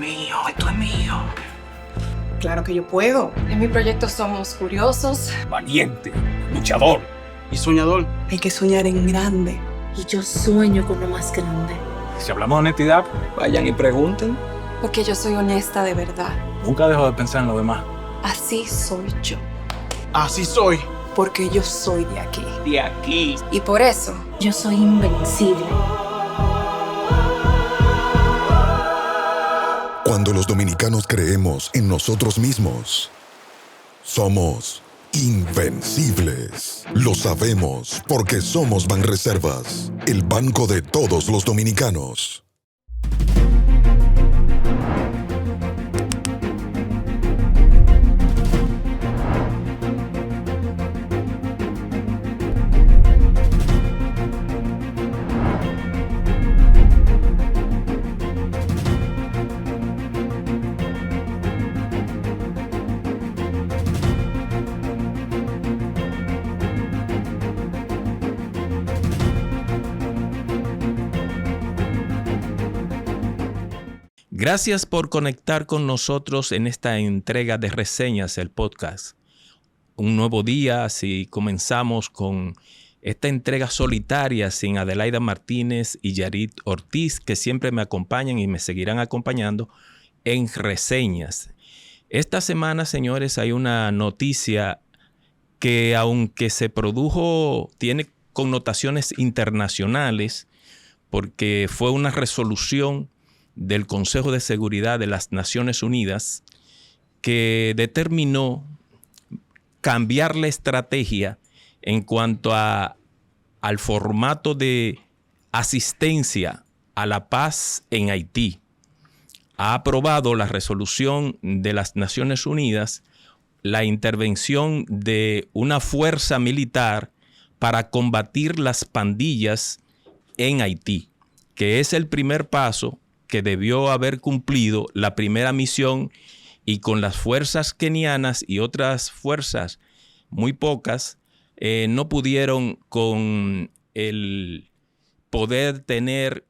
esto es mío. Claro que yo puedo. En mi proyecto somos curiosos, Valiente, luchador y soñador. Hay que soñar en grande. Y yo sueño con lo más grande. Si hablamos de honestidad, vayan y pregunten. porque yo soy honesta de verdad. Nunca dejo de pensar en lo demás. Así soy yo, Así soy. porque yo soy de aquí. De aquí. Y por eso, Yo soy invencible. Cuando los dominicanos creemos en nosotros mismos, somos invencibles. Lo sabemos porque somos Banreservas, el banco de todos los dominicanos. Gracias por conectar con nosotros en esta entrega de Reseñas, el podcast. Un nuevo día, así comenzamos con esta entrega solitaria sin Adelaida Martínez y Yarit Ortiz, que siempre me acompañan y me seguirán acompañando en Reseñas. Esta semana, señores, hay una noticia que, aunque se produjo, tiene connotaciones internacionales, porque fue una resolución del Consejo de Seguridad de las Naciones Unidas que determinó cambiar la estrategia en cuanto al formato de asistencia a la paz en Haití. Ha aprobado la resolución de las Naciones Unidas la intervención de una fuerza militar para combatir las pandillas en Haití, que es el primer paso que debió haber cumplido la primera misión, y con las fuerzas kenianas y otras fuerzas muy pocas no pudieron con el poder tener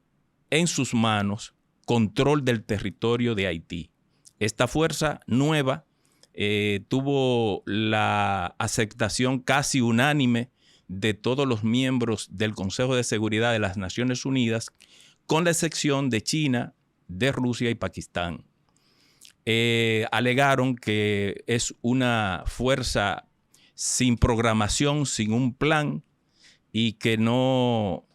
en sus manos control del territorio de Haití. Esta fuerza nueva tuvo la aceptación casi unánime de todos los miembros del Consejo de Seguridad de las Naciones Unidas, con la excepción de China, de Rusia y Pakistán. Alegaron que es una fuerza sin programación, sin un plan, y que no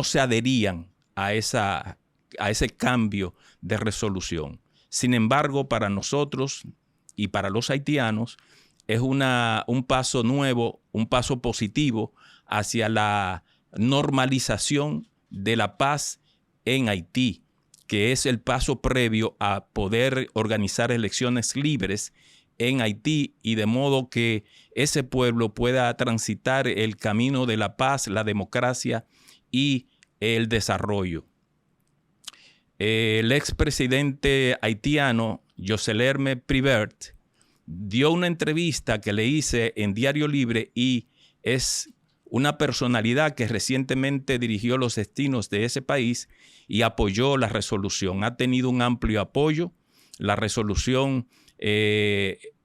se adherían a ese cambio de resolución. Sin embargo, para nosotros y para los haitianos es un paso nuevo, un paso positivo hacia la normalización de la paz en Haití, que es el paso previo a poder organizar elecciones libres en Haití, y de modo que ese pueblo pueda transitar el camino de la paz, la democracia y el desarrollo. El expresidente haitiano, Joselerme Pribert, dio una entrevista que le hice en Diario Libre, y es una personalidad que recientemente dirigió los destinos de ese país y apoyó la resolución. Ha tenido un amplio apoyo. La resolución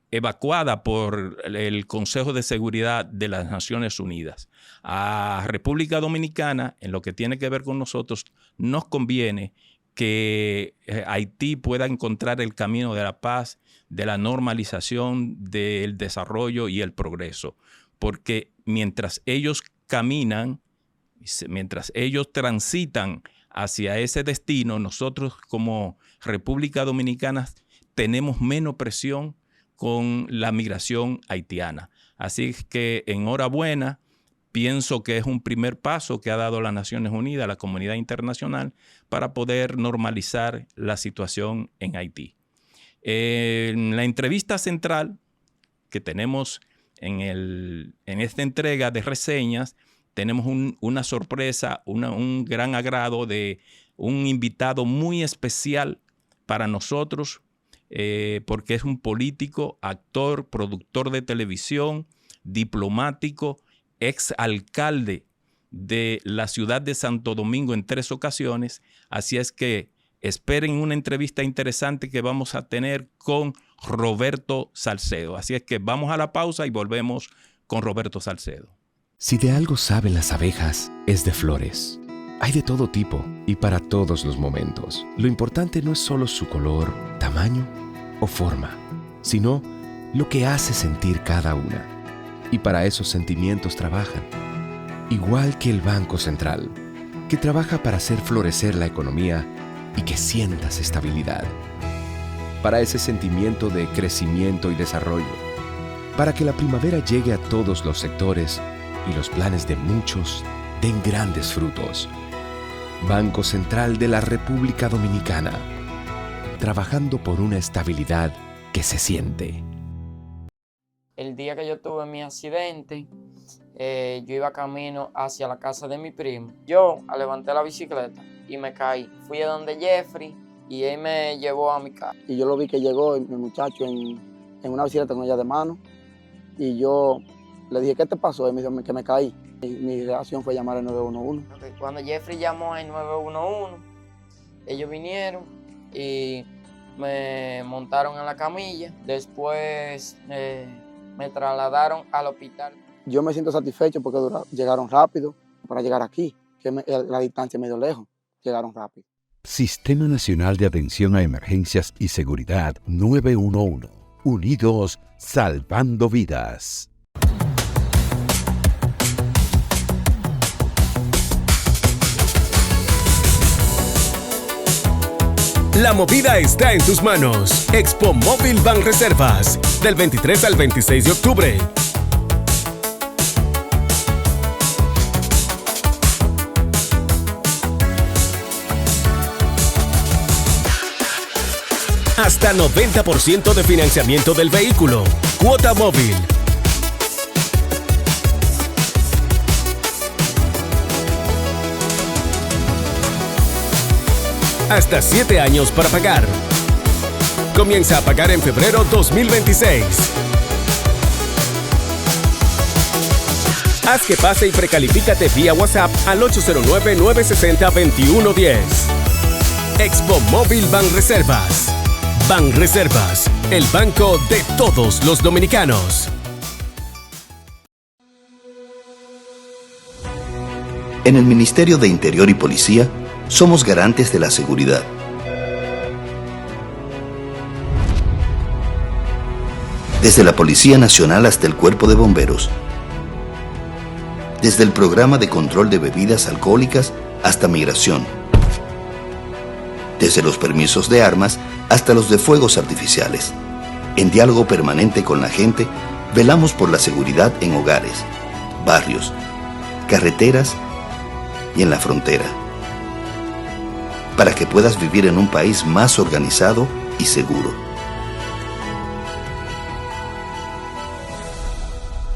evacuada por el Consejo de Seguridad de las Naciones Unidas. A República Dominicana, en lo que tiene que ver con nosotros, nos conviene que Haití pueda encontrar el camino de la paz, de la normalización, del desarrollo y el progreso. Porque mientras ellos caminan, mientras ellos transitan hacia ese destino, nosotros como República Dominicana tenemos menos presión con la migración haitiana. Así que enhorabuena, pienso que es un primer paso que ha dado las Naciones Unidas, la comunidad internacional, para poder normalizar la situación en Haití. En la entrevista central que tenemos en esta entrega de reseñas, tenemos una sorpresa, un gran agrado de un invitado muy especial para nosotros, porque es un político, actor, productor de televisión, diplomático, exalcalde de la ciudad de Santo Domingo en 3 ocasiones. Así es que esperen una entrevista interesante que vamos a tener con Roberto Salcedo. Así es que vamos a la pausa y volvemos con Roberto Salcedo. Si de algo saben las abejas, es de flores. Hay de todo tipo y para todos los momentos. Lo importante no es solo su color, tamaño o forma, sino lo que hace sentir cada una. Y para esos sentimientos trabajan. Igual que el Banco Central, que trabaja para hacer florecer la economía y que sientas estabilidad. Para ese sentimiento de crecimiento y desarrollo. Para que la primavera llegue a todos los sectores y los planes de muchos den grandes frutos. Banco Central de la República Dominicana. Trabajando por una estabilidad que se siente. El día que yo tuve mi accidente, yo iba camino hacia la casa de mi primo. Yo levanté la bicicleta y me caí. Fui a donde Jeffrey y él me llevó a mi casa. Y yo lo vi que llegó el muchacho en una bicicleta con ella de mano. Y yo le dije, ¿qué te pasó? Él me dijo que me caí. Y mi reacción fue llamar al 911. Cuando Jeffrey llamó al 911, ellos vinieron y me montaron en la camilla. Después me trasladaron al hospital. Yo me siento satisfecho porque llegaron rápido para llegar aquí, que la distancia medio lejos. Llegaron rápido. Sistema Nacional de Atención a Emergencias y Seguridad 911. Unidos, salvando vidas. La movida está en tus manos. Expo Móvil Banreservas, del 23 al 26 de octubre. Hasta 90% de financiamiento del vehículo. Cuota móvil. Hasta 7 años para pagar. Comienza a pagar en febrero 2026. Haz que pase y precalifícate vía WhatsApp al 809-960-2110. Expo Móvil Banreservas. Banreservas, el banco de todos los dominicanos. En el Ministerio de Interior y Policía, somos garantes de la seguridad. Desde la Policía Nacional hasta el Cuerpo de Bomberos. Desde el Programa de Control de Bebidas Alcohólicas hasta Migración. Desde los permisos de armas hasta los de fuegos artificiales. En diálogo permanente con la gente, velamos por la seguridad en hogares, barrios, carreteras y en la frontera. Para que puedas vivir en un país más organizado y seguro.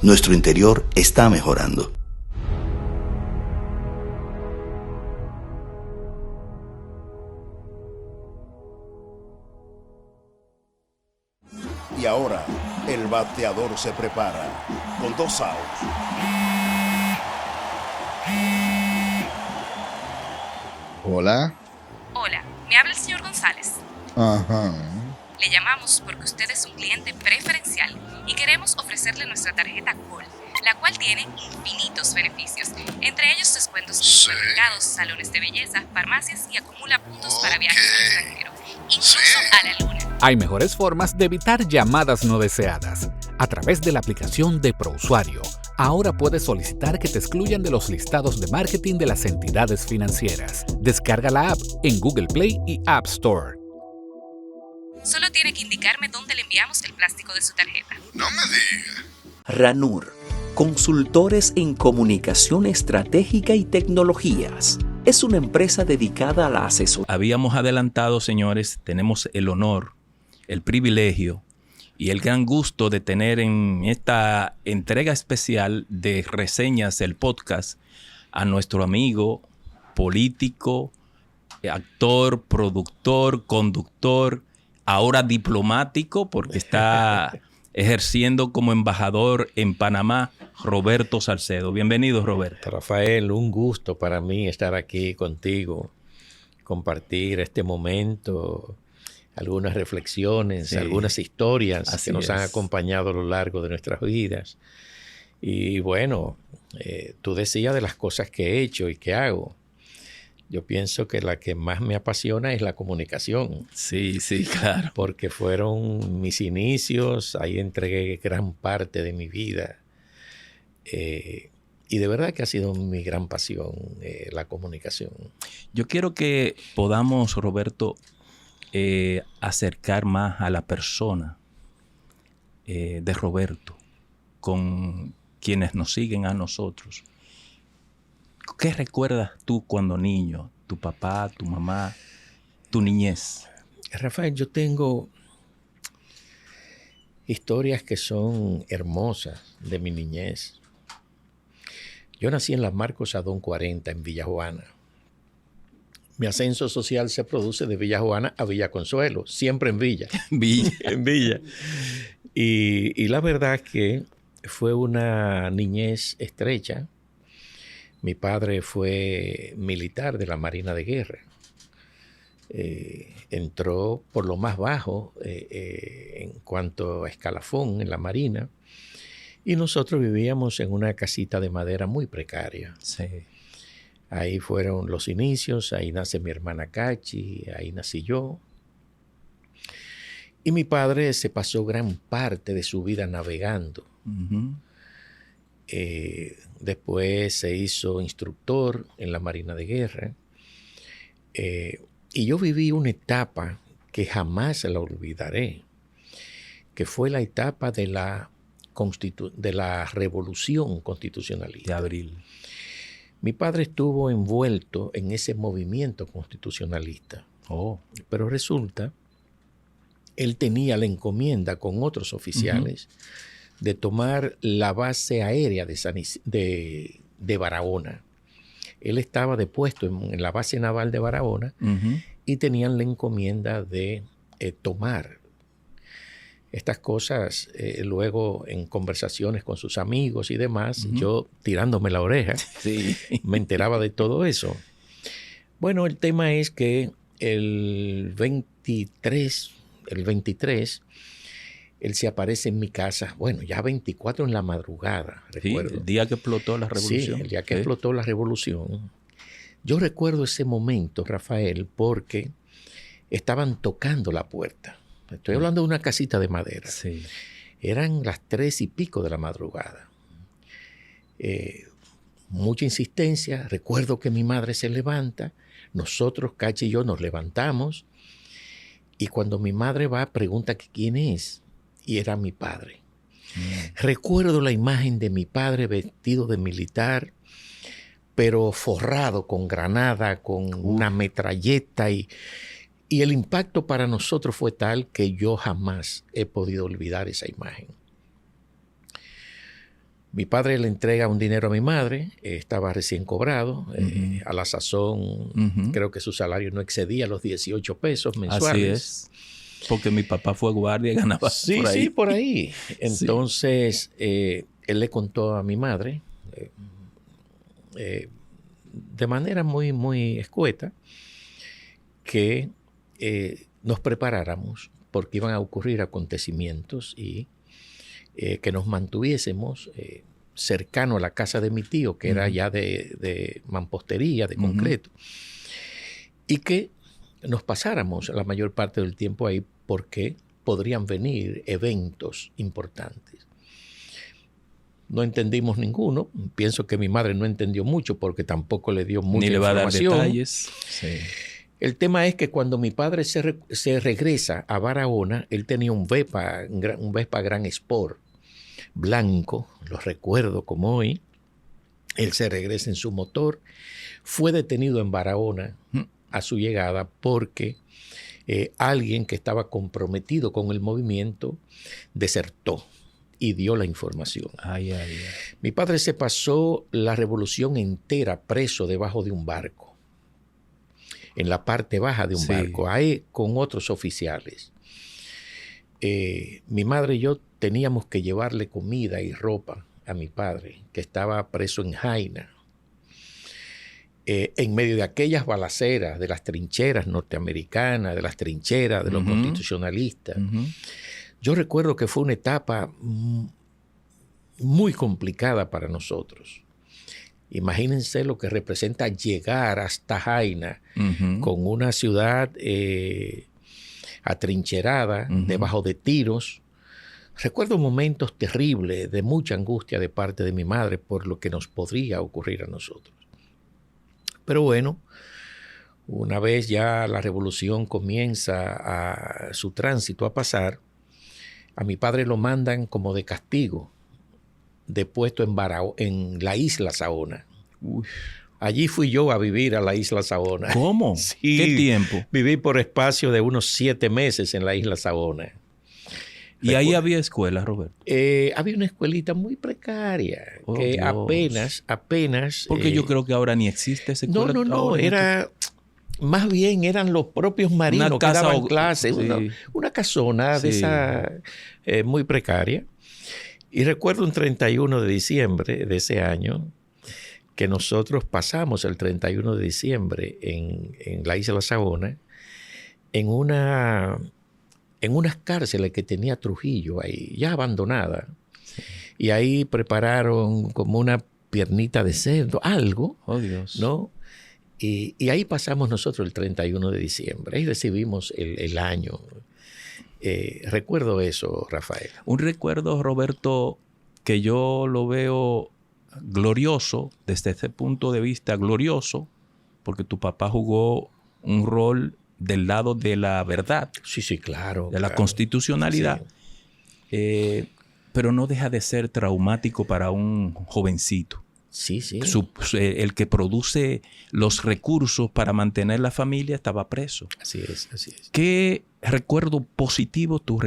Nuestro interior está mejorando. Y ahora, el bateador se prepara con 2 outs. Hola. Hola, me habla el señor González. Ajá. Le llamamos porque usted es un cliente preferencial y queremos ofrecerle nuestra tarjeta Gold, la cual tiene infinitos beneficios, entre ellos descuentos en supermercados, salones de belleza, farmacias y acumula puntos para viajes al extranjero, incluso a la luna. Hay mejores formas de evitar llamadas no deseadas. A través de la aplicación de ProUsuario, ahora puedes solicitar que te excluyan de los listados de marketing de las entidades financieras. Descarga la app en Google Play y App Store. Solo tiene que indicarme dónde le enviamos el plástico de su tarjeta. No me diga. Ranur, consultores en comunicación estratégica y tecnologías. Es una empresa dedicada a la asesoría. Habíamos adelantado, señores, tenemos el honor, el privilegio y el gran gusto de tener en esta entrega especial de Reseñas, el podcast, a nuestro amigo político, actor, productor, conductor, ahora diplomático, porque está ejerciendo como embajador en Panamá, Roberto Salcedo. Bienvenido, Roberto. Rafael, un gusto para mí estar aquí contigo, compartir este momento, algunas reflexiones, Sí. algunas historias Así que nos han es. acompañado a lo largo de nuestras vidas. Y bueno, tú decías de las cosas que he hecho y que hago. Yo pienso que la que más me apasiona es la comunicación. Sí, sí, claro. Porque fueron mis inicios, ahí entregué gran parte de mi vida. Y de verdad que ha sido mi gran pasión, la comunicación. Yo quiero que podamos, Roberto, acercar más a la persona de Roberto con quienes nos siguen a nosotros. ¿Qué recuerdas tú cuando niño? Tu papá, tu mamá, tu niñez. Rafael, yo tengo historias que son hermosas de mi niñez. Yo nací en la Marcos Adón 40, en Villa Juana. Mi ascenso social se produce de Villa Juana a Villa Consuelo, siempre en Villa. En Villa. Y la verdad es que fue una niñez estrecha. Mi padre fue militar de la Marina de Guerra. Entró por lo más bajo en cuanto a escalafón en la Marina. Y nosotros vivíamos en una casita de madera muy precaria. Sí. Ahí fueron los inicios, ahí nace mi hermana Cachi, ahí nací yo. Y mi padre se pasó gran parte de su vida navegando. Uh-huh. Después se hizo instructor en la Marina de Guerra. Y yo viví una etapa que jamás la olvidaré, que fue la etapa de la revolución constitucionalista. De abril. Mi padre estuvo envuelto en ese movimiento constitucionalista. Oh. Pero resulta, él tenía la encomienda con otros oficiales de tomar la base aérea de Barahona. Él estaba depuesto en la base naval de Barahona y tenían la encomienda de tomar estas cosas. Luego en conversaciones con sus amigos y demás, yo tirándome la oreja, me enteraba de todo eso. Bueno, el tema es que el 23, él se aparece en mi casa, bueno, ya 24 en la madrugada, recuerdo. Sí, el día que explotó la revolución. Sí, el día que explotó la revolución. Yo recuerdo ese momento, Rafael, porque estaban tocando la puerta. Estoy hablando de una casita de madera. Sí. Eran las 3 y pico de la madrugada. Mucha insistencia. Recuerdo que mi madre se levanta. Nosotros, Cachi y yo, nos levantamos. Y cuando mi madre va, pregunta que quién es. Y era mi padre. Recuerdo la imagen de mi padre vestido de militar, pero forrado con granada, con una metralleta. Y el impacto para nosotros fue tal que yo jamás he podido olvidar esa imagen. Mi padre le entrega un dinero a mi madre, estaba recién cobrado, a la sazón creo que su salario no excedía los 18 pesos mensuales. Así es, porque mi papá fue guardia y ganaba por ahí. Sí, por ahí. Entonces, él le contó a mi madre, de manera muy, muy escueta, que nos preparáramos porque iban a ocurrir acontecimientos y que nos mantuviésemos cercano a la casa de mi tío, que era ya de mampostería, de concreto, y que nos pasáramos la mayor parte del tiempo ahí porque podrían venir eventos importantes. No entendimos ninguno. Pienso que mi madre no entendió mucho porque tampoco le dio mucha información. Ni le va a dar detalles. Sí. El tema es que cuando mi padre se regresa a Barahona, él tenía un Vespa Gran Sport blanco, lo recuerdo como hoy. Él se regresa en su motor. Fue detenido en Barahona a su llegada porque alguien que estaba comprometido con el movimiento desertó y dio la información. Mi padre se pasó la revolución entera preso debajo de un barco, en la parte baja de un barco, ahí con otros oficiales. Mi madre y yo teníamos que llevarle comida y ropa a mi padre, que estaba preso en Jaina. en medio de aquellas balaceras, de las trincheras norteamericanas, de las trincheras de los constitucionalistas. Yo recuerdo que fue una etapa muy complicada para nosotros. Imagínense lo que representa llegar hasta Jaina con una ciudad atrincherada, debajo de tiros. Recuerdo momentos terribles de mucha angustia de parte de mi madre por lo que nos podría ocurrir a nosotros. Pero bueno, una vez ya la revolución comienza a su tránsito a pasar, a mi padre lo mandan como de castigo, de puesto en la isla Saona. Allí fui yo a vivir a la isla Saona. ¿Cómo? Sí, ¿Qué tiempo? Viví por espacio de unos 7 meses en la isla Saona. ¿Y ahí había escuela, Roberto? Había una escuelita muy precaria, que Dios. apenas... Porque yo creo que ahora ni existe esa escuela. No, era... Más bien eran los propios marinos que daban clases. Sí. Una casona de esa muy precaria. Y recuerdo un 31 de diciembre de ese año que nosotros pasamos el 31 de diciembre en la isla Saona en unas cárceles que tenía Trujillo ahí, ya abandonada. Sí. Y ahí prepararon como una piernita de cerdo, algo, Dios. ¿no? Y ahí pasamos nosotros el 31 de diciembre. Ahí recibimos el año. Recuerdo eso, Rafael. Un recuerdo, Roberto, que yo lo veo glorioso, desde este punto de vista glorioso, porque tu papá jugó un rol del lado de la verdad. Sí, claro. De la constitucionalidad. Sí. Pero no deja de ser traumático para un jovencito. Sí. El que produce los recursos para mantener la familia estaba preso. Así es. ¿Qué recuerdo positivo tú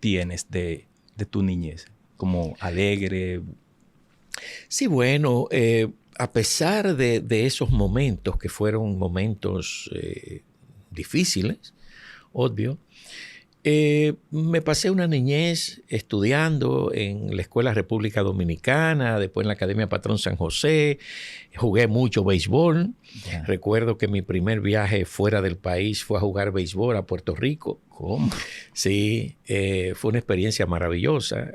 tienes de tu niñez? Como alegre. Sí, bueno, a pesar de esos momentos que fueron momentos difíciles, obvio, me pasé una niñez estudiando en la Escuela República Dominicana, después en la Academia Patrón San José, jugué mucho béisbol. Yeah. Recuerdo que mi primer viaje fuera del país fue a jugar béisbol a Puerto Rico. ¿Cómo? Sí, fue una experiencia maravillosa.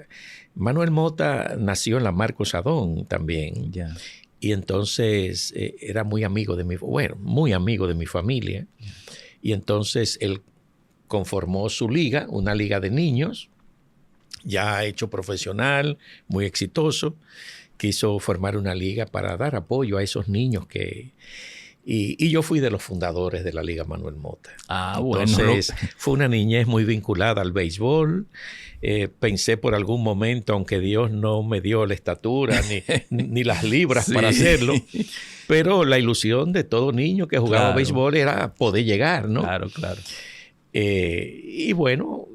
Manuel Mota nació en la Marcos Adón también. Yeah. Y entonces era muy amigo de mi familia. Yeah. Y entonces él conformó su liga, una liga de niños, ya hecho profesional, muy exitoso. Quiso formar una liga para dar apoyo a esos niños y yo fui de los fundadores de la Liga Manuel Mota. Entonces, fue una niñez muy vinculada al béisbol. Pensé por algún momento, aunque Dios no me dio la estatura ni las libras para hacerlo, pero la ilusión de todo niño que jugaba béisbol era poder llegar, ¿no? Claro. Y bueno,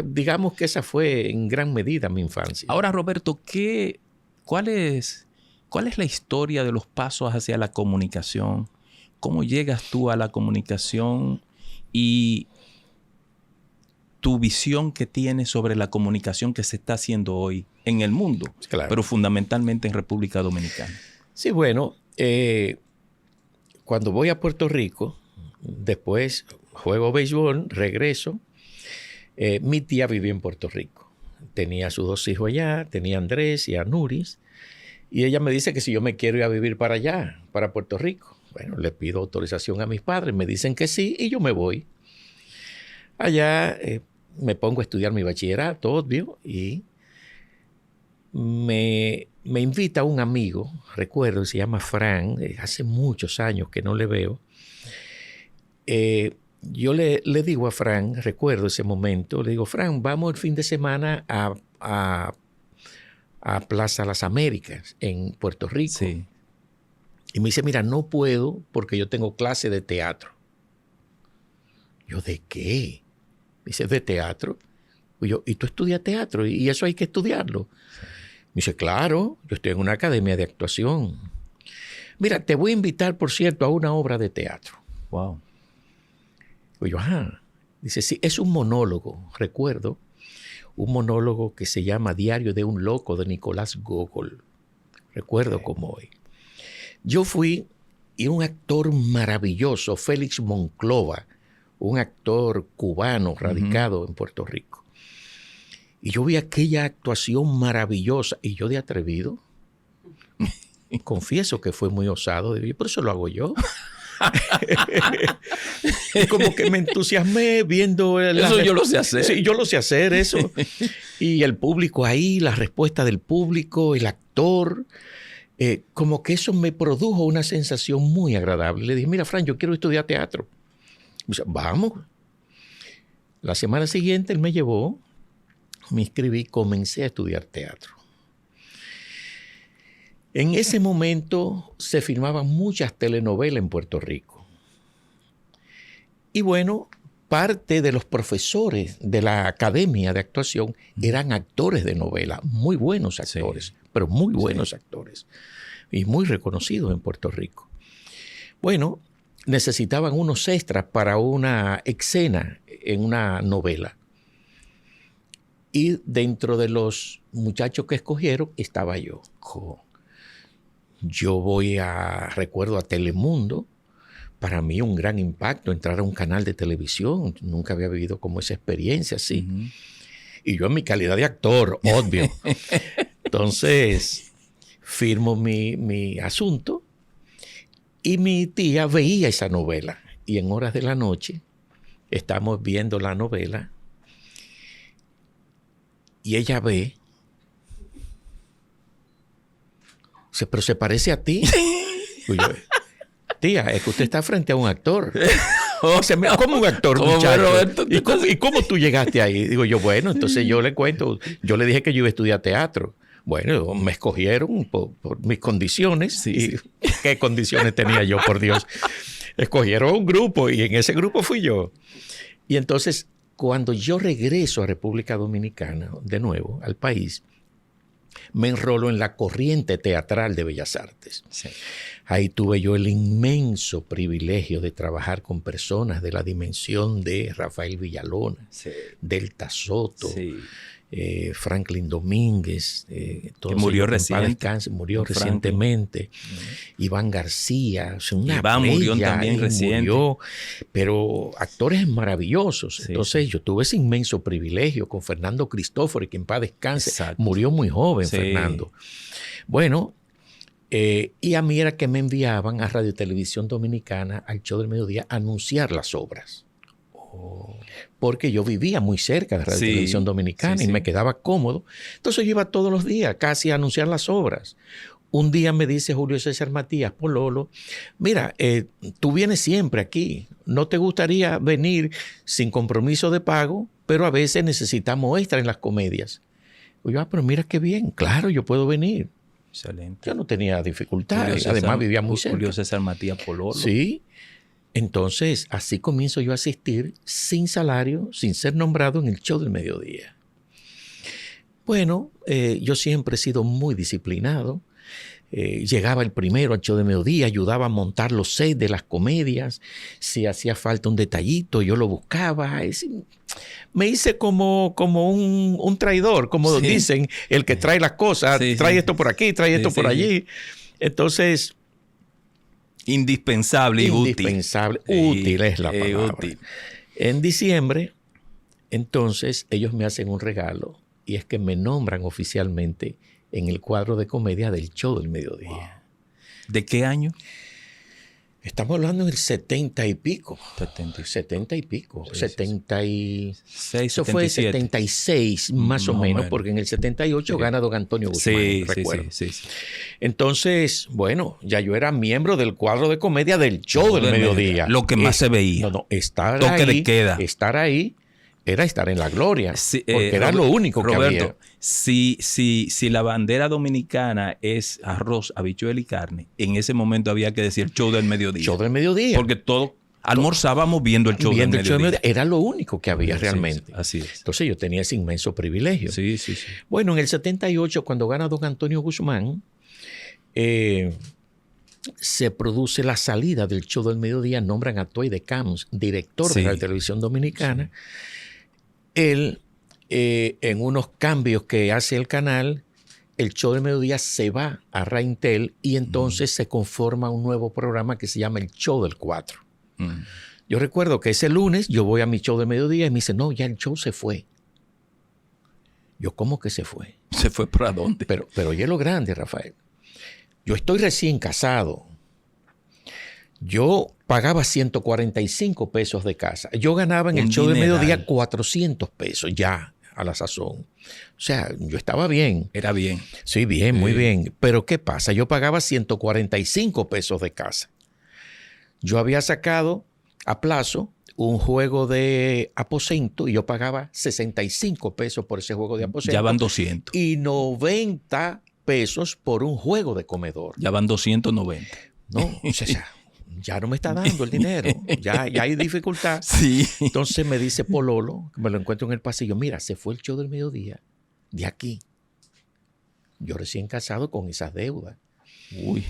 digamos que esa fue en gran medida mi infancia. Ahora, Roberto, ¿cuál es la historia de los pasos hacia la comunicación? ¿Cómo llegas tú a la comunicación y tu visión que tienes sobre la comunicación que se está haciendo hoy en el mundo, pero fundamentalmente en República Dominicana? Sí, bueno, cuando voy a Puerto Rico, después juego béisbol, regreso. Mi tía vivía en Puerto Rico. Tenía a sus 2 hijos allá, tenía a Andrés y a Nuris. Y ella me dice que si yo me quiero ir a vivir para allá, para Puerto Rico. Bueno, le pido autorización a mis padres, me dicen que sí y yo me voy. Allá me pongo a estudiar mi bachillerato, obvio, y me invita un amigo, recuerdo, se llama Fran, hace muchos años que no le veo. Yo le digo a Fran, recuerdo ese momento, le digo, Fran, vamos el fin de semana a Plaza Las Américas en Puerto Rico. Sí. Y me dice, mira, no puedo porque yo tengo clase de teatro. Yo, ¿de qué? Me dice, de teatro. Y yo, ¿y tú estudias teatro? ¿Y eso hay que estudiarlo? Sí. Me dice, claro, yo estoy en una academia de actuación. Mira, te voy a invitar, por cierto, a una obra de teatro. Wow. Y yo, ajá. Dice, sí, es un monólogo, recuerdo. Un monólogo que se llama Diario de un loco de Nicolás Gogol. Recuerdo como hoy. Yo fui y un actor maravilloso, Félix Monclova, un actor cubano radicado en Puerto Rico. Y yo vi aquella actuación maravillosa y yo de atrevido, confieso que fue muy osado, por eso lo hago yo. Y como que me entusiasmé viendo... Eso yo lo sé hacer. Sí, yo lo sé hacer, eso. Y el público ahí, la respuesta del público, el actor, como que eso me produjo una sensación muy agradable. Le dije, mira, Fran, yo quiero estudiar teatro. Me dice, vamos. La semana siguiente él me llevó, me inscribí, comencé a estudiar teatro. En ese momento se filmaban muchas telenovelas en Puerto Rico. Y bueno, parte de los profesores de la academia de actuación eran actores de novela, muy buenos actores, pero muy buenos actores y muy reconocidos en Puerto Rico. Bueno, necesitaban unos extras para una escena en una novela. Y dentro de los muchachos que escogieron estaba yo. Yo recuerdo a Telemundo, para mí un gran impacto entrar a un canal de televisión, nunca había vivido como esa experiencia así. Y yo en mi calidad de actor, obvio. Entonces, firmo mi asunto y mi tía veía esa novela. Y en horas de la noche, estamos viendo la novela y ella ve... pero se parece a ti. Yo, tía, es que usted está frente a un actor. O sea, ¿cómo un actor, muchacho? ¿Y cómo tú llegaste ahí? Digo yo, bueno, entonces yo le cuento. Yo le dije que yo iba a estudiar teatro. Bueno, me escogieron por mis condiciones. ¿Y qué condiciones tenía yo, por Dios? Escogieron un grupo y en ese grupo fui yo. Y entonces, cuando yo regreso a República Dominicana, de nuevo, al país, me enrolo en la corriente teatral de Bellas Artes. Sí. Ahí tuve yo el inmenso privilegio de trabajar con personas de la dimensión de Rafael Villalona, Delta Soto, Franklin Domínguez, que murió recientemente, Iván García, Iván murió también reciente, pero actores maravillosos. Sí. Entonces yo tuve ese inmenso privilegio con Fernando Cristóforo, que en paz descanse. Exacto. Murió muy joven, Fernando. Bueno, y a mí era que me enviaban a Radio Televisión Dominicana, al Show del Mediodía, a anunciar las obras. Porque yo vivía muy cerca de Radio Televisión Dominicana y me quedaba cómodo. Entonces yo iba todos los días casi a anunciar las obras. Un día me dice Julio César Matías Pololo, mira, tú vienes siempre aquí. ¿No te gustaría venir sin compromiso de pago? Pero a veces necesitamos extra en las comedias. Y yo, pero mira qué bien. Claro, yo puedo venir. Excelente. Yo no tenía dificultades. Además vivía muy cerca. Julio César Matías Pololo. Sí. Entonces, así comienzo yo a asistir sin salario, sin ser nombrado en el Show del Mediodía. Bueno, yo siempre he sido muy disciplinado. Llegaba el primero al Show del Mediodía, ayudaba a montar los sets de las comedias. Si hacía falta un detallito, yo lo buscaba. Me hice como un traidor, como dicen, el que trae las cosas, trae esto por aquí, trae esto por allí. Entonces... Indispensable y útil. Útil es la palabra. Útil. En diciembre, entonces, ellos me hacen un regalo y es que me nombran oficialmente en el cuadro de comedia del Show del Mediodía. Wow. ¿De qué año? Estamos hablando del 70 y pico. 70 y pico. 76, eso 77. Fue 76 más o menos, porque en el 78 gana don Antonio Guzmán, recuerdo. Sí. Entonces, bueno, ya yo era miembro del cuadro de comedia del Show del Mediodía. Lo que más se veía. Estar ahí era estar en la gloria, porque era lo único que había. Si la bandera dominicana es arroz, habichuela y carne, en ese momento había que decir Show del Mediodía. Show del Mediodía. Porque todos almorzábamos viendo el Show del Mediodía. Era lo único que había realmente. Así es. Entonces yo tenía ese inmenso privilegio. Sí. Bueno, en el 78, cuando gana don Antonio Guzmán, se produce la salida del Show del Mediodía, nombran a Toy de Camps, director de la televisión dominicana. Él, en unos cambios que hace el canal, el show del mediodía se va a Raintel y entonces se conforma un nuevo programa que se llama el show del 4. Yo recuerdo que ese lunes yo voy a mi show del mediodía y me dice, no, ya el show se fue. Yo, ¿cómo que se fue? ¿Se fue para dónde? Pero oye lo grande, Rafael. Yo estoy recién casado. Yo pagaba 145 pesos de casa. Yo ganaba en el show del mediodía 400 pesos ya a la sazón. O sea, yo estaba bien. Era bien. Sí, bien, muy bien. Pero ¿qué pasa? Yo pagaba 145 pesos de casa. Yo había sacado a plazo un juego de aposento y yo pagaba 65 pesos por ese juego de aposento. Ya van 200. Y 90 pesos por un juego de comedor. Ya van 290. No, o sea, ya no me está dando el dinero. Ya hay dificultad. Sí. Entonces me dice Pololo, me lo encuentro en el pasillo, mira, se fue el show del mediodía de aquí. Yo recién casado con esas deudas. Uy.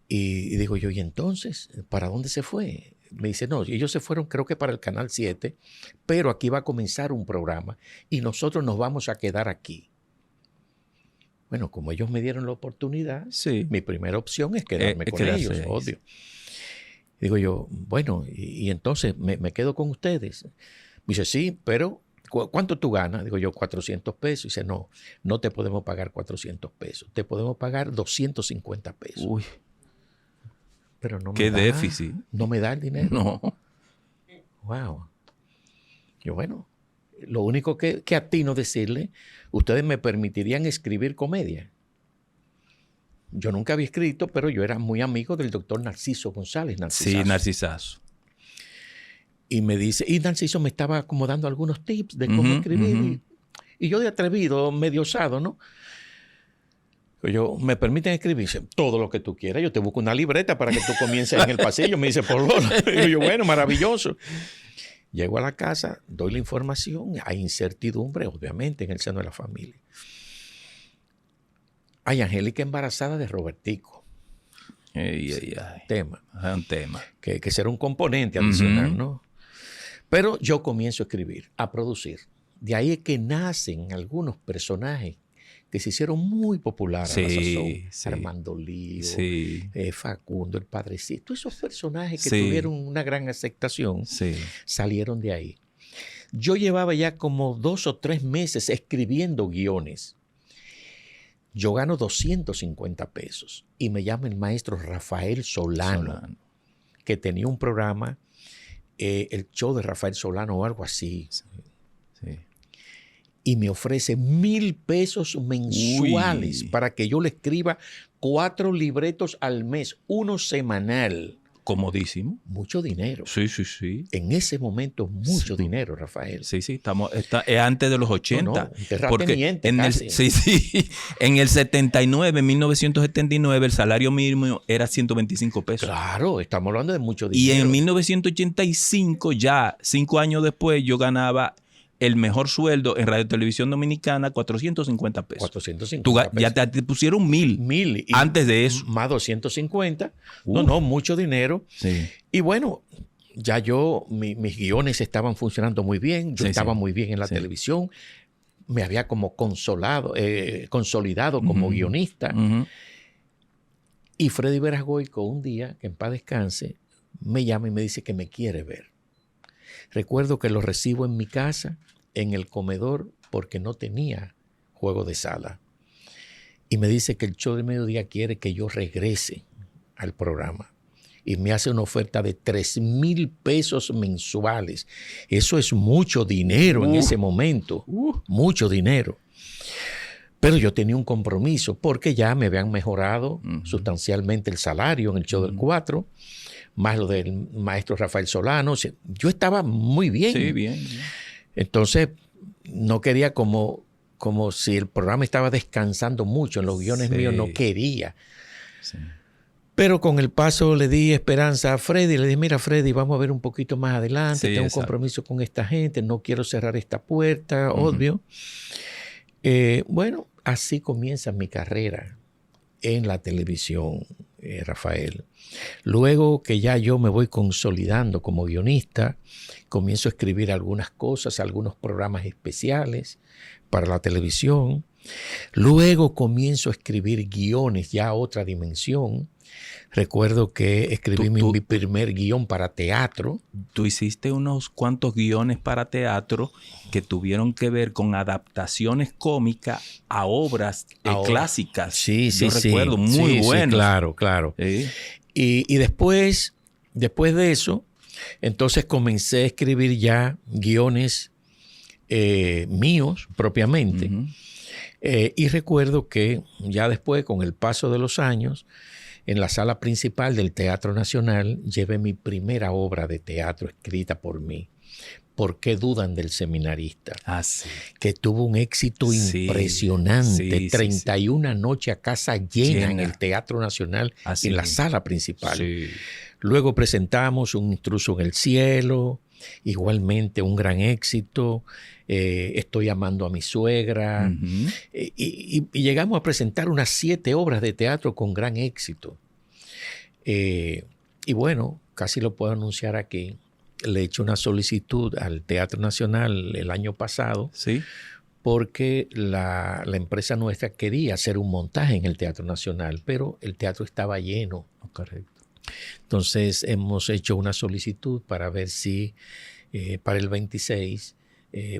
Y digo yo, ¿y entonces? ¿Para dónde se fue? Me dice, no, ellos se fueron creo que para el Canal 7, pero aquí va a comenzar un programa y nosotros nos vamos a quedar aquí. Bueno, como ellos me dieron la oportunidad, sí, mi primera opción es quedarme con ellos, obvio. Digo yo, bueno, y entonces me quedo con ustedes. Me dice, sí, pero ¿cuánto tú ganas? Digo yo, 400 pesos. Dice, no te podemos pagar 400 pesos. Te podemos pagar 250 pesos. Uy. Pero no me ¿Qué da, déficit? No me da el dinero. No. Wow. Yo, bueno, lo único que atino decirle, ustedes me permitirían escribir comedia. Yo nunca había escrito, pero yo era muy amigo del doctor Narciso González. Sí, Narcisazo. Y me dice, y Narciso me estaba como dando algunos tips de cómo escribir. Y yo de atrevido, medio osado, ¿no? Yo, ¿me permiten escribir? Dice, todo lo que tú quieras. Yo te busco una libreta para que tú comiences en el pasillo. Me dice, por Lola. Digo yo, bueno, maravilloso. Llego a la casa, doy la información. Hay incertidumbre, obviamente, en el seno de la familia. Hay Angélica embarazada de Robertico. Tema. Es un tema. Que será un componente adicional, ¿no? Pero yo comienzo a escribir, a producir. De ahí es que nacen algunos personajes que se hicieron muy populares a la sazón. Armando Lío, Facundo, el Padrecito. Esos personajes que tuvieron una gran aceptación salieron de ahí. Yo llevaba ya como 2 o 3 meses escribiendo guiones. Yo gano 250 pesos y me llama el maestro Rafael Solano, que tenía un programa, el show de Rafael Solano o algo así. Y me ofrece 1,000 pesos mensuales para que yo le escriba 4 libretos al mes, 1 semanal. Comodísimo. Mucho dinero. Sí, sí, sí. En ese momento, mucho dinero, Rafael. Sí, sí, es antes de los 80. Porque en el 79, en 1979, el salario mínimo era 125 pesos. Claro, estamos hablando de mucho dinero. Y en 1985, ya 5 años después, yo ganaba el mejor sueldo en Radio Televisión Dominicana, 450 pesos. 450 pesos. Ya te pusieron 1,000 antes de eso. Más 250. No, mucho dinero. Sí. Y bueno, ya mis guiones estaban funcionando muy bien. Yo estaba muy bien en la televisión. Me había como consolidado como guionista. Y Freddy Verasgoico, un día, que en paz descanse, me llama y me dice que me quiere ver. Recuerdo que lo recibo en mi casa, en el comedor, porque no tenía juego de sala. Y me dice que el show del mediodía quiere que yo regrese al programa. Y me hace una oferta de 3,000 pesos mensuales. Eso es mucho dinero en ese momento. Mucho dinero. Pero yo tenía un compromiso porque ya me habían mejorado sustancialmente el salario en el show del 4. Más lo del maestro Rafael Solano. Yo estaba muy bien. Sí, bien. Entonces, no quería como si el programa estaba descansando mucho en los guiones míos, no quería. Sí. Pero con el paso le di esperanza a Freddy. Le dije, mira, Freddy, vamos a ver un poquito más adelante. Tengo un compromiso con esta gente. No quiero cerrar esta puerta, obvio. Bueno, así comienza mi carrera en la televisión, Rafael. Luego que ya yo me voy consolidando como guionista, comienzo a escribir algunas cosas, algunos programas especiales para la televisión. Luego comienzo a escribir guiones, ya a otra dimensión. Recuerdo que escribí mi primer guión para teatro. Tú hiciste unos cuantos guiones para teatro que tuvieron que ver con adaptaciones cómicas a obras clásicas. Sí, Yo recuerdo, muy buenos. Sí, claro. Sí. Y después de eso, entonces comencé a escribir ya guiones míos propiamente. Y recuerdo que ya después, con el paso de los años, en la sala principal del Teatro Nacional, llevé mi primera obra de teatro escrita por mí. ¿Por qué dudan del seminarista? Sí. Que tuvo un éxito impresionante. 31 noches a casa llena en el Teatro Nacional, en la sala principal. Sí. Luego presentamos Un intruso en el cielo, igualmente un gran éxito. Estoy amando a mi suegra. Y llegamos a presentar unas 7 obras de teatro con gran éxito. Y bueno, casi lo puedo anunciar aquí. Le he hecho una solicitud al Teatro Nacional el año pasado. Sí. Porque la empresa nuestra quería hacer un montaje en el Teatro Nacional, pero el teatro estaba lleno. Correcto. Entonces hemos hecho una solicitud para ver si para el 26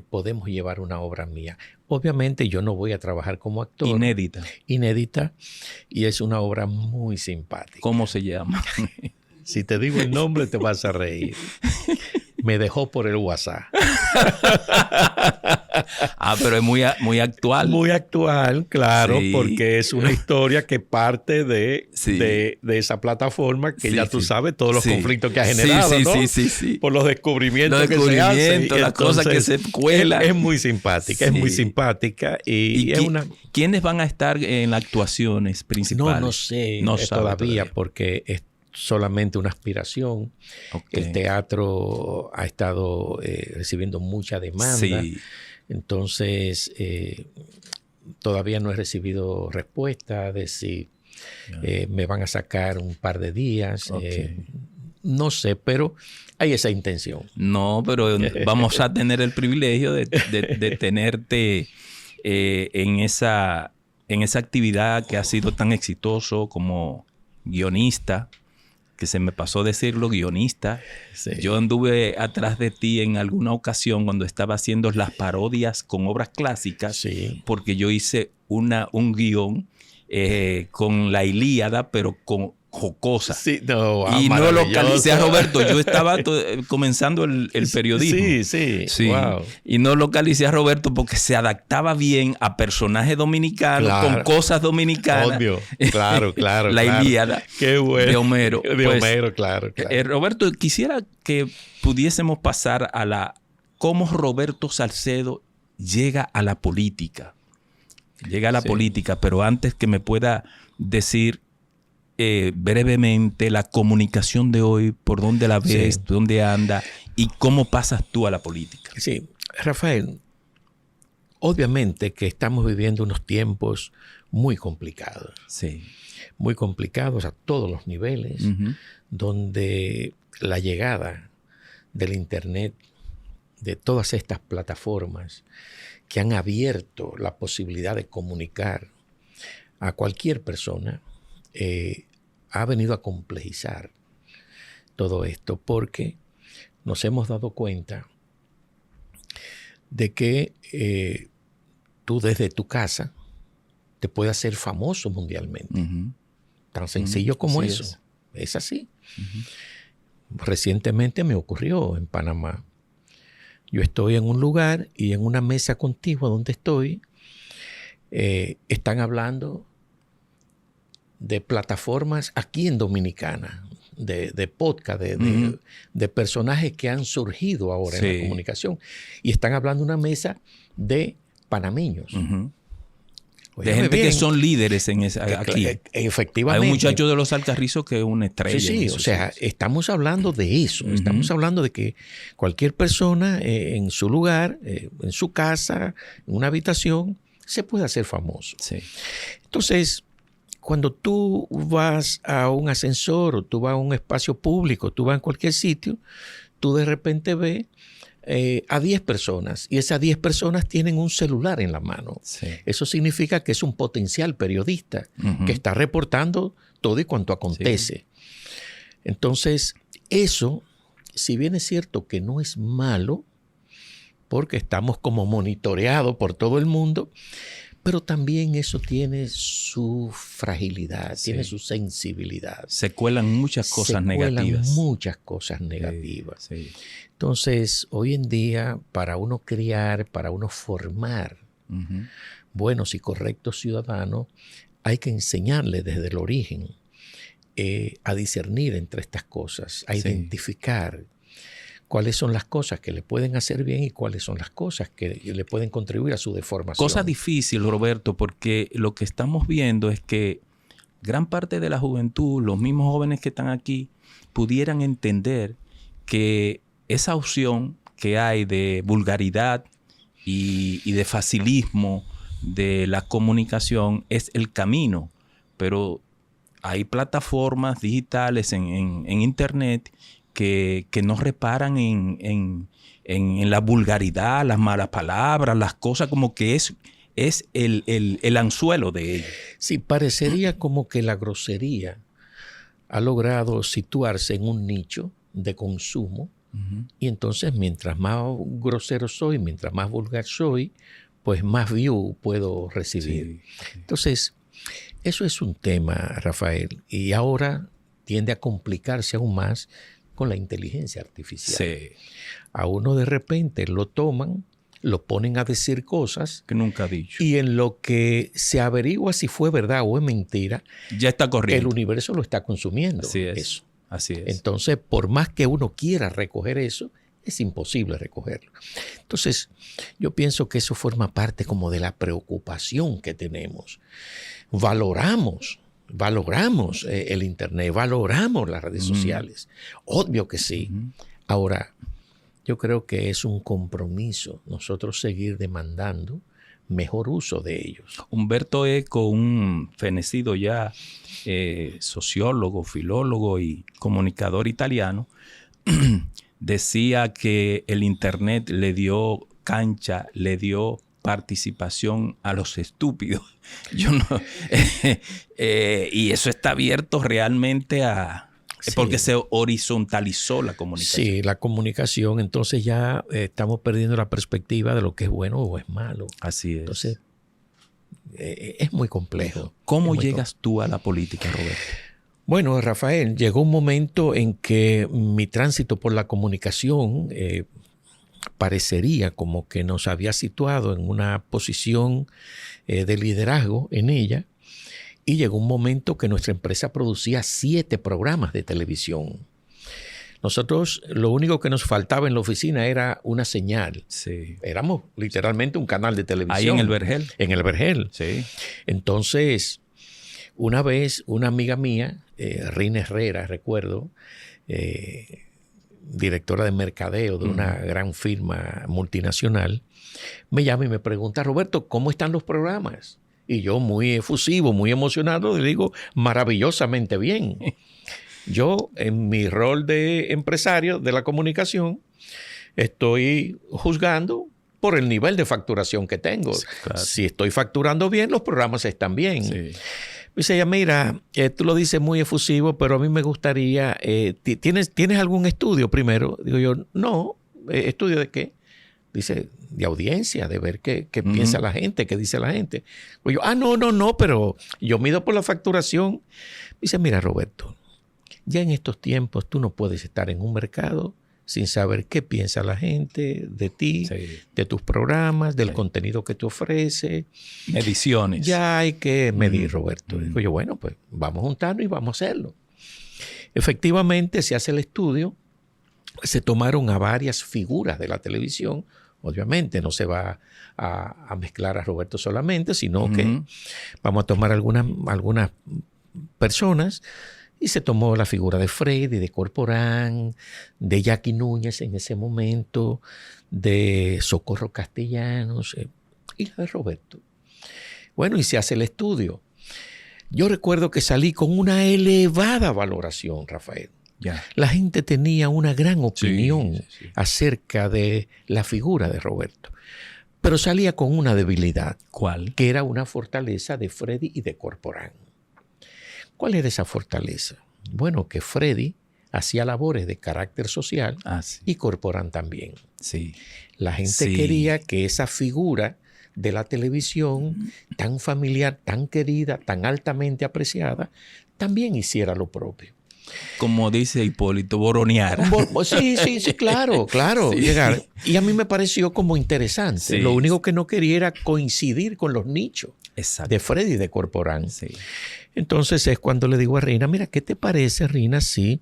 podemos llevar una obra mía. Obviamente yo no voy a trabajar como actor. Inédita. Y es una obra muy simpática. ¿Cómo se llama? Si te digo el nombre te vas a reír. Me dejó por el WhatsApp. Pero es muy actual. Muy actual, claro, porque es una historia que parte de esa plataforma que ya tú sabes todos los conflictos que ha generado, ¿no? Sí. Por los descubrimientos que se hacen. Las cosas que se cuelan. Es muy simpática, es muy simpática. Y es una... ¿Quiénes van a estar en las actuaciones principales? No sé no todavía, porque es solamente una aspiración. El teatro ha estado recibiendo mucha demanda. Entonces, todavía no he recibido respuesta de si me van a sacar un par de días. No sé, pero hay esa intención. No, pero vamos a tener el privilegio de tenerte en esa actividad que ha sido tan exitoso como guionista, que se me pasó decirlo, guionista. Sí. Yo anduve atrás de ti en alguna ocasión cuando estaba haciendo las parodias con obras clásicas, porque yo hice un guión con la Ilíada, pero con jocosa. Y no localicé a Roberto. Yo estaba comenzando el periodismo. Sí. Wow. Y no localicé a Roberto porque se adaptaba bien a personajes dominicanos, con cosas dominicanas. Obvio. Claro. La Ilíada. Qué bueno. De Homero. Homero, claro. Roberto, quisiera que pudiésemos pasar a cómo Roberto Salcedo llega a la política. Pero antes que me pueda decir brevemente la comunicación de hoy, por dónde la ves, dónde anda y cómo pasas tú a la política. Sí, Rafael, obviamente que estamos viviendo unos tiempos muy complicados. Muy complicados a todos los niveles, donde la llegada del Internet, de todas estas plataformas que han abierto la posibilidad de comunicar a cualquier persona, ha venido a complejizar todo esto, porque nos hemos dado cuenta de que tú desde tu casa te puedes hacer famoso mundialmente. Tan sencillo como eso. Es así. Recientemente me ocurrió en Panamá. Yo estoy en un lugar y en una mesa contigua donde estoy, están hablando de plataformas aquí en Dominicana, de podcast, de personajes que han surgido ahora en la comunicación. Y están hablando de una mesa de panameños. De gente que son líderes aquí. Efectivamente. Hay un muchacho de los Alcarrizos que es una estrella. Sí, o sea, estamos hablando de eso. Estamos hablando de que cualquier persona en su lugar, en su casa, en una habitación, se puede hacer famoso. Entonces, cuando tú vas a un ascensor o tú vas a un espacio público, tú vas a cualquier sitio, tú de repente ves a 10 personas y esas 10 personas tienen un celular en la mano. Sí. Eso significa que es un potencial periodista que está reportando todo y cuanto acontece. Sí. Entonces, eso, si bien es cierto que no es malo, porque estamos como monitoreados por todo el mundo, pero también eso tiene su fragilidad, tiene su sensibilidad. Se cuelan muchas cosas negativas. Muchas cosas negativas. Sí. Entonces, hoy en día, para uno criar, para uno formar buenos y correctos ciudadanos, hay que enseñarles desde el origen a discernir entre estas cosas, a identificar cuáles son las cosas que le pueden hacer bien y cuáles son las cosas que le pueden contribuir a su deformación. Cosa difícil, Roberto, porque lo que estamos viendo es que gran parte de la juventud, los mismos jóvenes que están aquí, pudieran entender que esa opción que hay de vulgaridad y de facilismo de la comunicación es el camino, pero hay plataformas digitales en Internet que no reparan en la vulgaridad, las malas palabras, las cosas, como que es el anzuelo de ellos. Sí, parecería como que la grosería ha logrado situarse en un nicho de consumo y entonces mientras más grosero soy, mientras más vulgar soy, pues más view puedo recibir. Sí. Entonces, eso es un tema, Rafael, y ahora tiende a complicarse aún más con la inteligencia artificial. Sí. A uno de repente lo toman, lo ponen a decir cosas que nunca ha dicho. Y en lo que se averigua si fue verdad o es mentira, ya está corriendo. El universo lo está consumiendo. Así es. Eso. Así es. Entonces, por más que uno quiera recoger eso, es imposible recogerlo. Entonces, yo pienso que eso forma parte como de la preocupación que tenemos. Valoramos el Internet, valoramos las redes sociales. Obvio que sí. Ahora, yo creo que es un compromiso nosotros seguir demandando mejor uso de ellos. Humberto Eco, un fenecido ya sociólogo, filólogo y comunicador italiano, decía que el Internet le dio cancha, le dio participación a los estúpidos. Y eso está abierto realmente a... Sí. Porque se horizontalizó la comunicación. Sí, la comunicación. Entonces ya estamos perdiendo la perspectiva de lo que es bueno o es malo. Así es. Entonces es muy complejo. ¿Cómo llegas tú a la política, Roberto? Bueno, Rafael, llegó un momento en que mi tránsito por la comunicación parecería como que nos había situado en una posición de liderazgo en ella. Y llegó un momento que nuestra empresa producía 7 programas de televisión. Nosotros, lo único que nos faltaba en la oficina era una señal. Sí. Éramos literalmente un canal de televisión. Ahí en el Vergel. En el Vergel. Sí. Entonces, una vez, una amiga mía, Rina Herrera, recuerdo, directora de mercadeo de una gran firma multinacional, me llama y me pregunta, Roberto, ¿cómo están los programas? Y yo, muy efusivo, muy emocionado, le digo, maravillosamente bien. Yo, en mi rol de empresario de la comunicación, estoy juzgando por el nivel de facturación que tengo. Sí, claro. Si estoy facturando bien, los programas están bien. Sí. Dice ella, mira, tú lo dices muy efusivo, pero a mí me gustaría... ¿tienes algún estudio primero? Digo yo, no. ¿Estudio de qué? Dice, de audiencia, de ver qué piensa la gente, qué dice la gente. Pues yo, no, pero yo mido por la facturación. Dice, mira, Roberto, ya en estos tiempos tú no puedes estar en un mercado sin saber qué piensa la gente de ti, de tus programas, del contenido que te ofrece. Mediciones. Ya hay que medir, Roberto. Digo yo, bueno, pues vamos a juntarnos y vamos a hacerlo. Efectivamente, se hace el estudio, se tomaron a varias figuras de la televisión. Obviamente no se va a mezclar a Roberto solamente, sino que vamos a tomar algunas personas. Y se tomó la figura de Freddy, de Corporán, de Jackie Núñez en ese momento, de Socorro Castellanos y la de Roberto. Bueno, y se hace el estudio. Yo recuerdo que salí con una elevada valoración, Rafael. la gente tenía una gran opinión acerca de la figura de Roberto. Pero salía con una debilidad. ¿Cuál? Que era una fortaleza de Freddy y de Corporán. ¿Cuál era esa fortaleza? Bueno, que Freddy hacía labores de carácter social y Corporán también. Sí. La gente quería que esa figura de la televisión, tan familiar, tan querida, tan altamente apreciada, también hiciera lo propio. Como dice Hipólito, boronear. Sí, claro. Sí. Llegar. Y a mí me pareció como interesante. Sí. Lo único que no quería era coincidir con los nichos de Freddy y de Corporán. Sí. Entonces es cuando le digo a Rina, mira, ¿qué te parece, Rina, si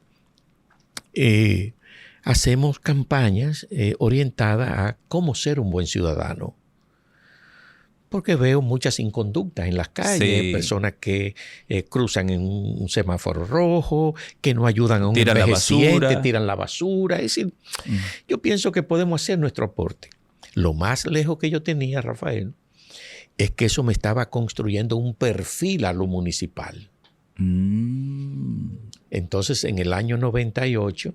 hacemos campañas orientadas a cómo ser un buen ciudadano? Porque veo muchas inconductas en las calles, personas que cruzan en un semáforo rojo, que no ayudan a un envejeciente, tiran la basura. Es decir, yo pienso que podemos hacer nuestro aporte. Lo más lejos que yo tenía, Rafael, es que eso me estaba construyendo un perfil a lo municipal. Entonces, en el año 98,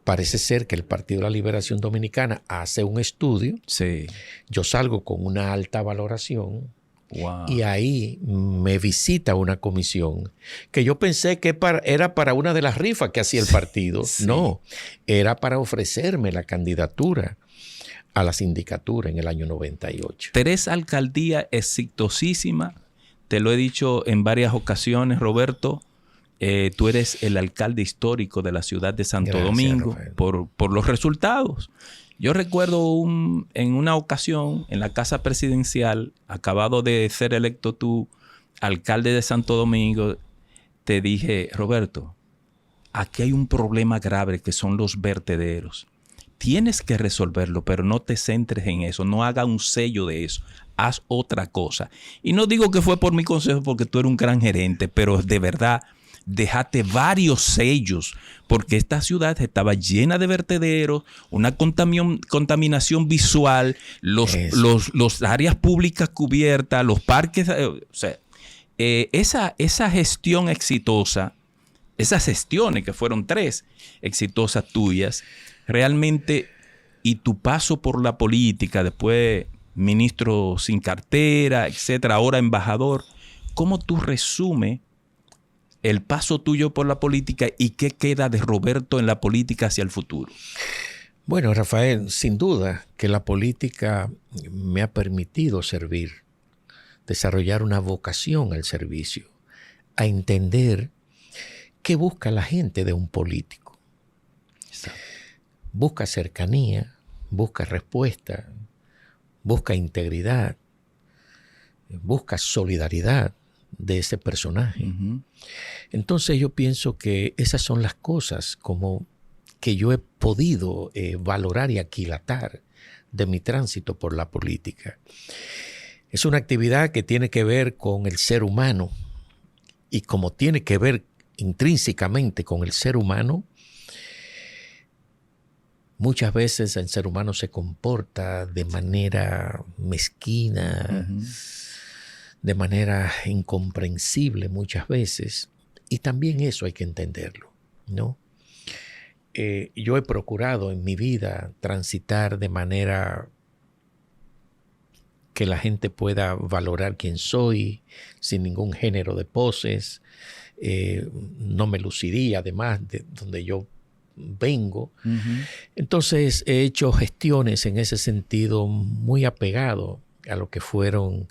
parece ser que el Partido de la Liberación Dominicana hace un estudio. Sí. Yo salgo con una alta valoración. Y ahí me visita una comisión que yo pensé que era para una de las rifas que hacía el partido. No, era para ofrecerme la candidatura a la sindicatura en el año 98. 3 alcaldías exitosísimas. Te lo he dicho en varias ocasiones, Roberto. Tú eres el alcalde histórico de la ciudad de Santo Domingo por los resultados. Yo recuerdo en una ocasión en la Casa Presidencial, acabado de ser electo tú alcalde de Santo Domingo, te dije, Roberto, aquí hay un problema grave que son los vertederos. Tienes que resolverlo, pero no te centres en eso, no haga un sello de eso. Haz otra cosa. Y no digo que fue por mi consejo porque tú eres un gran gerente, pero de verdad, déjate varios sellos, porque esta ciudad estaba llena de vertederos, una contaminación visual, los áreas públicas cubiertas, los parques. O sea, esa gestión exitosa, esas gestiones que fueron 3 exitosas tuyas, realmente, y tu paso por la política, después ministro sin cartera, etcétera, ahora embajador, ¿cómo tú resumes el paso tuyo por la política y qué queda de Roberto en la política hacia el futuro? Bueno, Rafael, sin duda que la política me ha permitido servir, desarrollar una vocación al servicio, a entender qué busca la gente de un político. Exacto. Busca cercanía, busca respuesta, busca integridad, busca solidaridad de ese personaje. Entonces yo pienso que esas son las cosas como que yo he podido valorar y aquilatar de mi tránsito por la política. Es una actividad que tiene que ver con el ser humano, y como tiene que ver intrínsecamente con el ser humano, muchas veces el ser humano se comporta de manera mezquina, de manera incomprensible muchas veces, y también eso hay que entenderlo, ¿no? Yo he procurado en mi vida transitar de manera que la gente pueda valorar quién soy, sin ningún género de poses. No me luciría, además, de donde yo vengo. Entonces he hecho gestiones en ese sentido muy apegado a lo que fueron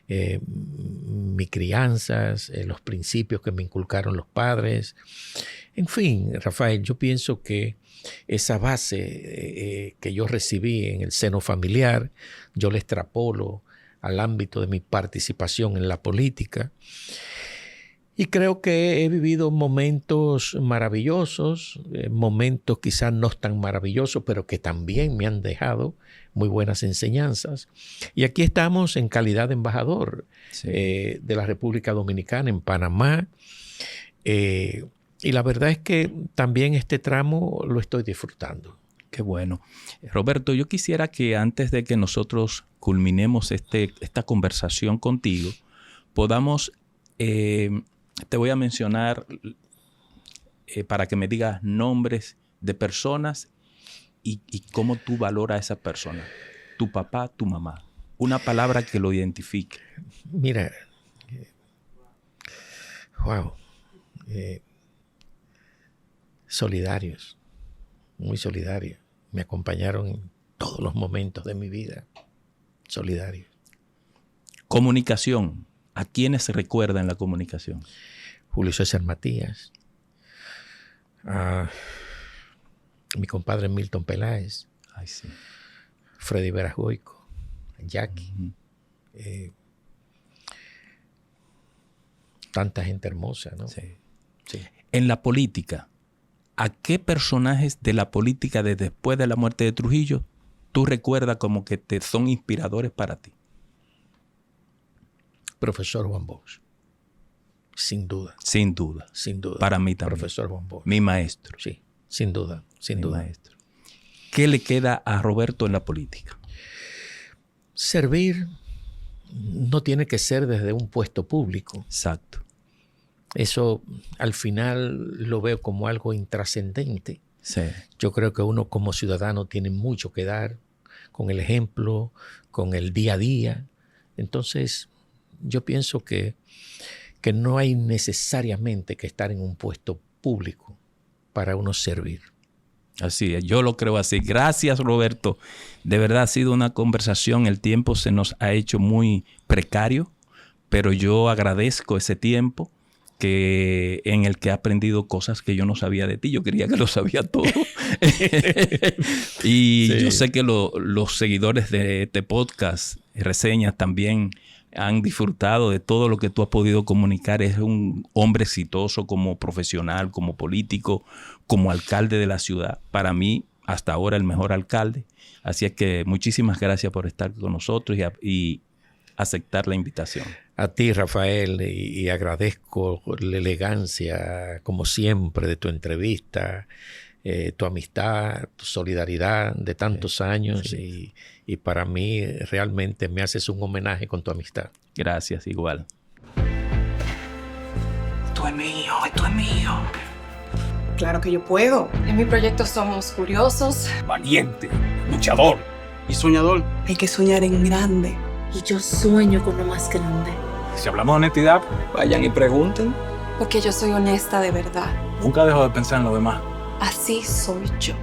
mis crianzas, los principios que me inculcaron los padres. En fin, Rafael, yo pienso que esa base que yo recibí en el seno familiar, yo la extrapolo al ámbito de mi participación en la política. Y creo que he vivido momentos maravillosos, momentos quizás no tan maravillosos, pero que también me han dejado muy buenas enseñanzas. Y aquí estamos en calidad de embajador de la República Dominicana en Panamá. Y la verdad es que también este tramo lo estoy disfrutando. Qué bueno. Roberto, yo quisiera que antes de que nosotros culminemos esta conversación contigo, podamos... te voy a mencionar para que me digas nombres de personas y cómo tú valoras a esa persona. Tu papá, tu mamá. Una palabra que lo identifique. Mira, wow. Solidarios, muy solidarios. Me acompañaron en todos los momentos de mi vida. Solidarios. Comunicación. ¿A quiénes se recuerda en la comunicación? Julio César Matías. Mi compadre Milton Peláez. Ay, sí. Freddy Verasgoico. Jackie. Tanta gente hermosa, ¿no? Sí. Sí. En la política, ¿a qué personajes de la política de después de la muerte de Trujillo tú recuerdas como que te son inspiradores para ti? Profesor Juan Bosch. Sin duda. Sin duda. Sin duda. Para mí también. Profesor Juan Bosch. Mi maestro. Sí, sin duda. Sin duda. Maestro. ¿Qué le queda a Roberto en la política? Servir no tiene que ser desde un puesto público. Exacto. Eso al final lo veo como algo intrascendente. Sí. Yo creo que uno como ciudadano tiene mucho que dar con el ejemplo, con el día a día. Entonces, yo pienso que no hay necesariamente que estar en un puesto público para uno servir. Así es, yo lo creo así. Gracias, Roberto. De verdad ha sido una conversación. El tiempo se nos ha hecho muy precario, pero yo agradezco ese tiempo en el que he aprendido cosas que yo no sabía de ti. Yo creía que lo sabía todo. Y sí, yo sé que los seguidores de este podcast, reseñas, también han disfrutado de todo lo que tú has podido comunicar. Es un hombre exitoso como profesional, como político, como alcalde de la ciudad. Para mí, hasta ahora, el mejor alcalde. Así es que muchísimas gracias por estar con nosotros y aceptar la invitación. A ti, Rafael, y agradezco la elegancia, como siempre, de tu entrevista, tu amistad, tu solidaridad de tantos años. Sí. Y para mí realmente me haces un homenaje con tu amistad. Gracias, igual. Esto es mío, esto es mío. Claro que yo puedo. En mi proyecto somos curiosos, valiente, luchador y soñador. Hay que soñar en grande. Y yo sueño con lo más grande. Si hablamos de honestidad, vayan y pregunten. porque yo soy honesta de verdad. Nunca dejo de pensar en lo demás. Así soy yo.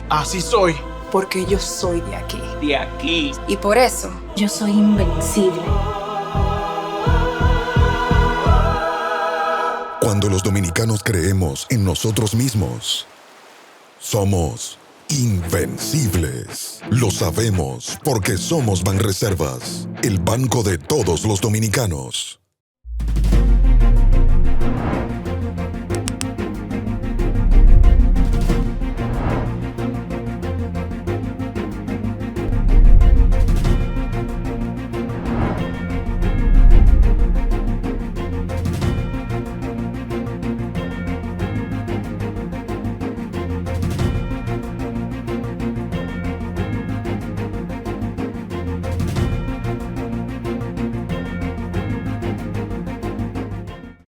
Así soy. Porque yo soy de aquí. De aquí. Y por eso, yo soy invencible. Cuando los dominicanos creemos en nosotros mismos, somos invencibles. Lo sabemos porque somos Banreservas, el banco de todos los dominicanos.